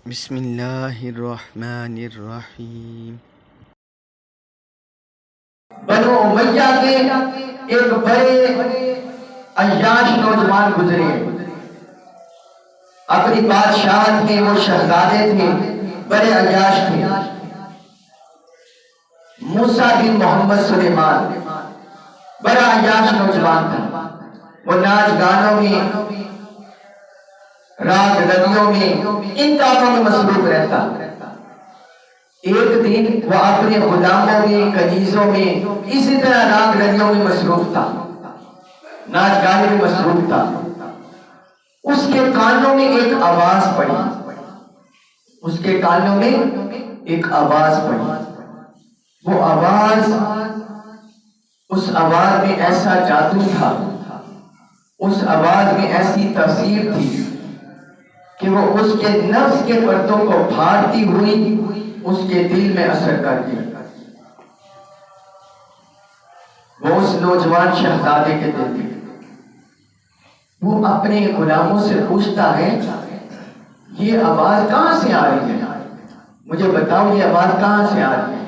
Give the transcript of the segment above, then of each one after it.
بسم اللہ الرحمن الرحیم۔ بنو امیہ کے ایک بڑے عیاش نوجوان گزرے، اپنی بادشاہت میں وہ شہزادے تھے، بڑے عیاش تھے۔ موسیٰ بن محمد سلیمان بڑا عیاش نوجوان تھا، وہ ناچ گانوں میں، راگ رلیوں میں، ان کاموں میں مصروف رہتا۔ ایک دن وہ اپنے غلاموں میں، کنیزوں میں، اسی طرح راگ رلیوں میں مصروف تھا، ناچ گانے میں مصروف تھا۔ اس کے کانوں میں ایک آواز پڑی، اس کے کانوں میں ایک آواز پڑی۔ وہ آواز، اس آواز میں ایسا جادو تھا، اس آواز میں ایسی تاثیر تھی کہ وہ اس کے نفس کے پردوں کو پھاڑتی ہوئی اس کے دل میں اثر کر گئی۔ وہ اس نوجوان شہزادے کے دل میں، وہ اپنے غلاموں سے پوچھتا ہے، یہ آواز کہاں سے آ رہی ہے؟ مجھے بتاؤ یہ آواز کہاں سے آ رہی ہے؟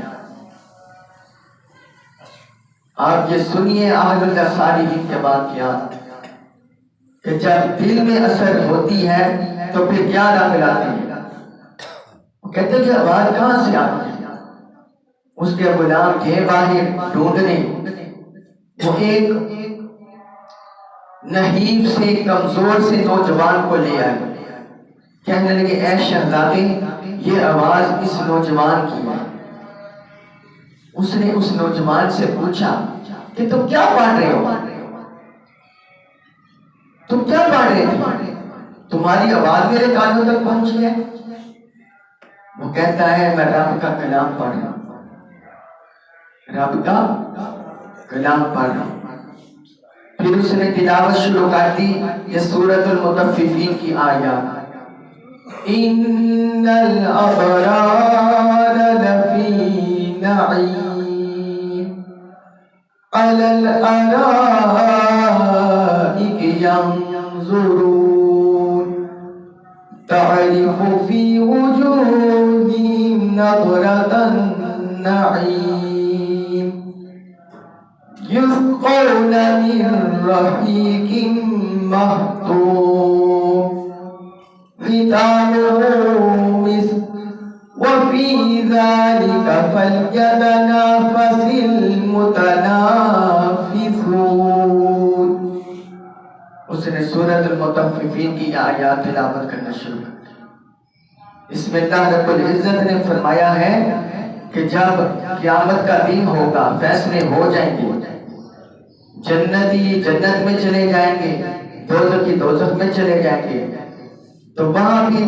آپ یہ سنیے اہل اللہ صالحین کے واقعات، کہ جب دل میں اثر ہوتی ہے تو پھر کیا رنگ لاتی ہے۔ وہ کہتے ہیں کہ آواز کہاں سے آتی ہے؟ اس کے غلام گئے باہر ڈھونڈنے، وہ ایک نحیف سے، کمزور سے نوجوان کو لے آئے، کہنے لگے اے شہزادے یہ آواز اس نوجوان کی ہے۔ اس نے اس نوجوان سے پوچھا کہ تم کیا پڑھ رہے ہو؟ تم کیا پڑھ رہے تھے؟ تمہاری آواز میرے کانوں تک پہنچی ہے۔ وہ کہتا ہے میں رب کا کلام پڑھ رہا ہوں، رب کا کلام پڑھ رہا ہوں۔ پھر اس نے تلاوت شروع کر دی یہ سورۃ المطففین کی آیات، ان الابرار لفی نعیم علی الارائک ینظرون تعرف فی وجوہہم نضرۃ النعیم یسقون من رحیق مختوم ختامہ مسک وفی ذلک فلیتنافس المتنافسون۔ اس نے سورۃ المطففین کی آیات تلاوت کرنا شروع کر دی۔ اس میں اللہ رب العزت نے فرمایا ہے کہ جب قیامت کا دن ہوگا، فیصلے ہو جائیں گے، جنتی جنت میں چلے جائیں گے، دوزخی دوزخ میں چلے جائیں گے، تو وہاں بھی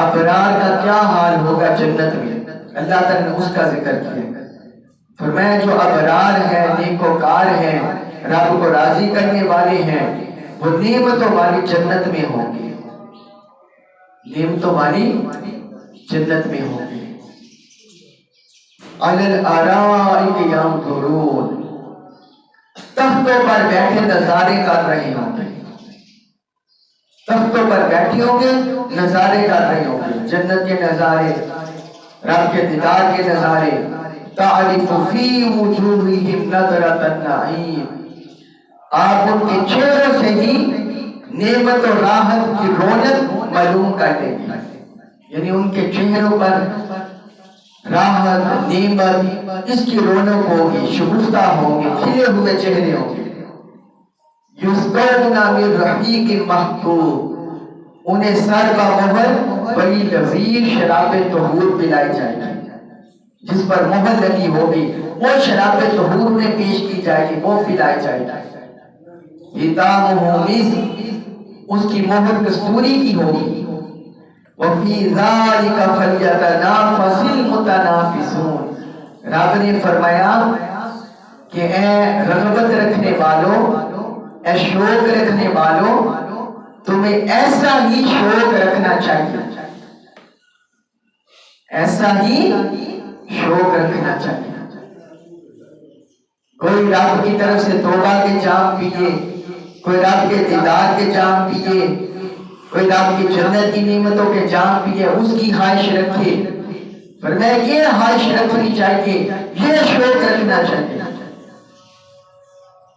ابرار کا کیا حال ہوگا جنت میں، اللہ تعالیٰ نے اس کا ذکر کیا۔ فرمایا جو ابرار ہیں، نیکوکار ہیں، رب کو راضی کرنے والے ہیں، وہ نعمتوں والی جنت میں ہوں گے، نعمتوں والی جنت میں ہوں گے۔ علی الارائک ینظرون، تختوں پر بیٹھے نظارے کر رہے ہوں گے، تختوں پر بیٹھے ہوں گے، نظارے کر رہے ہوں گے، جنت کے نظارے، رب کے دیدار کے نظارے۔ تعرف فی وجوہہم نضرۃ النعیم، آپ ان کے چہروں سے ہی نعمت و راحت کی رونق معلوم کر لیں گے، یعنی ان کے چہروں پر راحت، نعمت، اس کی رونق ہوگی، شگفتہ ہوں گے، کھلے ہوئے چہرے ہوں گے۔ یسقون من رحیق مختوم، انہیں سر کا مہر بڑی لذیذ شراب طہور پلائی جائے گی، جس پر مہر لگی ہوگی وہ شراب طہور میں پیش کی جائے گی، وہ پلائی جائے گی۔ ختامہ مسک، اس کی مہر کستوری کی ہوگی۔ وفی ذلک فلیتنافس المتنافسون، رب نے فرمایا کہ اے رغبت رکھنے والوں، اے شوق رکھنے والوں، تمہیں ایسا ہی شوق رکھنا چاہیے، ایسا ہی شوق رکھنا چاہیے۔ کوئی رب کی طرف سے توبہ کے جام پیے، کوئی رب کے دیدار کے جام پیے، کوئی رب کی جنت کی نعمتوں کے جام پیے اس کی خواہش رکھے، فرمایا یہ خواہش رکھنی چاہیے، یہ شوق رکھنا چاہیے۔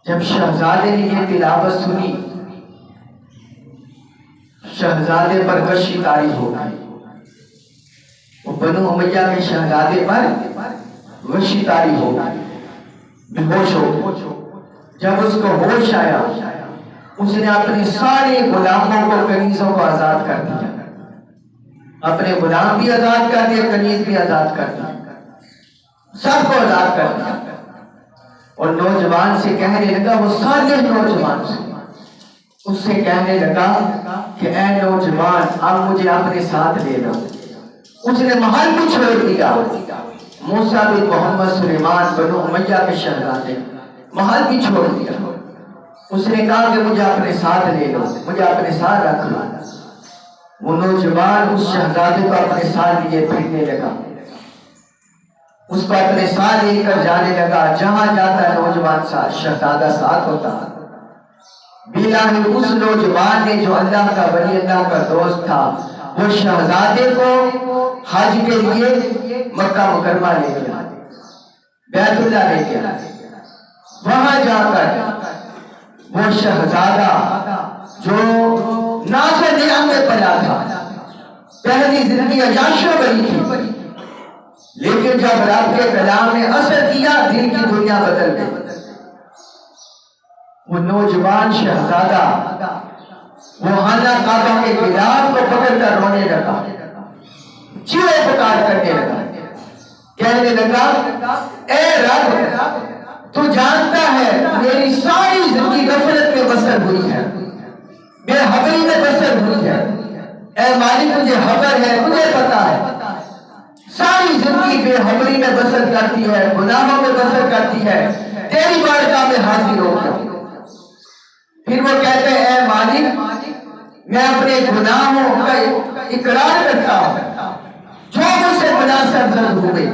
جب شہزادے نے یہ تلاوت سنی، شہزادے پر غشی طاری ہو گئی، وہ بنو امیہ کے شہزادے پر غشی طاری ہو گئی، بے ہوش ہو گئی۔ جب اس کو ہوش آیا، اس نے اپنے سارے غلاموں کو، کنیزوں کو آزاد کر دیا، اپنے غلام بھی آزاد کر دیا، کنیز بھی آزاد کر دیا، سب کو آزاد کر دیا، اور نوجوان سے کہنے لگا، وہ صالح نوجوان سے اس سے کہنے لگا کہ اے نوجوان اب مجھے اپنے ساتھ لے لو۔ اس نے محل بھی چھوڑ دیا، موسیٰ بن محمد سلیمان بنو امیہ کے شہزادے، محل بھی چھوڑ دیا۔ اس نے کہا کہ مجھے اپنے ساتھ لے لو، مجھے اپنے ساتھ رکھ لو۔ وہ نوجوان اس شہزادے کو اپنے ساتھ لیے پھرنے لگا، اس کو اپنے ساتھ لے کر جانے لگا، جہاں جاتا نوجوان ساتھ، شہزادہ ساتھ ہوتا۔ بلاہی اس نوجوان نے جو اللہ کا ولی، اللہ کا دوست تھا، وہ شہزادے کو حج کے لیے مکہ مکرمہ لے گیا، بیت اللہ لے گیا۔ وہاں جا کر وہ شہزادہ جو ناز و نعمت میں پلا تھا، پہلی زندگی عیاشوں بری تھی، لیکن جب رب کے کلام نے اثر کیا، دل کی دنیا بدل گئی۔ وہ نوجوان شہزادہ وہ خانہ کعبہ کے غلاف کو پکڑ کر رونے لگا، چیخ پکار کرنے لگا، کہنے لگا اے رب تو جانتا ہے میری ساری زندگی غفلت میں بسر ہوئی ہے، بے خبری میں بسر ہوئی ہے، اے مالک مجھے خبر ہے، مجھے پتا ہے، ساری زندگی بے خبری میں بسر کرتی ہے، گناہوں میں بسر کرتی ہے، تیری بارگاہ میں حاضر ہو گیا۔ پھر وہ کہتے ہیں اے مالک میں اپنے گناہوں کا اقرار کرتا ہوں، جو مجھ سے گناہ سرزد ہوئے،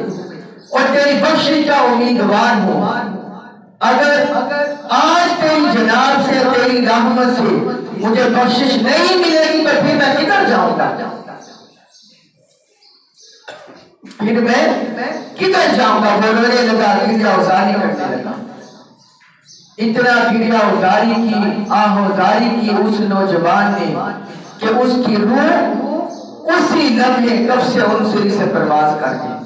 اور تیری بخشش کا امیدوار ہوں۔ اگر آج تیری جناب سے، تیری رحمت سے مجھے بخشش نہیں ملے گی تو پھر میں کدھر جاؤں گا، پھر میں کدھر جاؤں گا۔ وہ رونے لگا، گریہ ازاری کرنے لگا، اتنا گریہ ازاری کی، آہ ازاری کی اس نوجوان نے کہ اس کی روح اسی لمحے کف سے عنصری سے پرواز کر گئی۔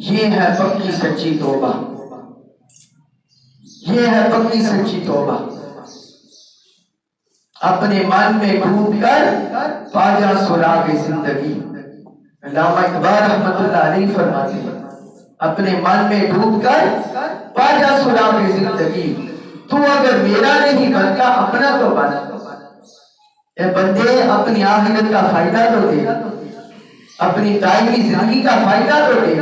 یہ ہے پکی سچی توبہ، یہ ہے پکی سچی توبہ۔ اپنے من میں ڈوب کر پا جا سراغ زندگی۔ علامہ اقبال رحمت اللہ علیہ فرماتے ہیں اپنے من میں ڈوب کر پا جا سراغ زندگی، تو اگر میرا نہیں بنتا اپنا تو بن۔ اے بندے اپنی آخرت کا فائدہ تو دے، اپنی دائمی زندگی کا فائدہ تو دے،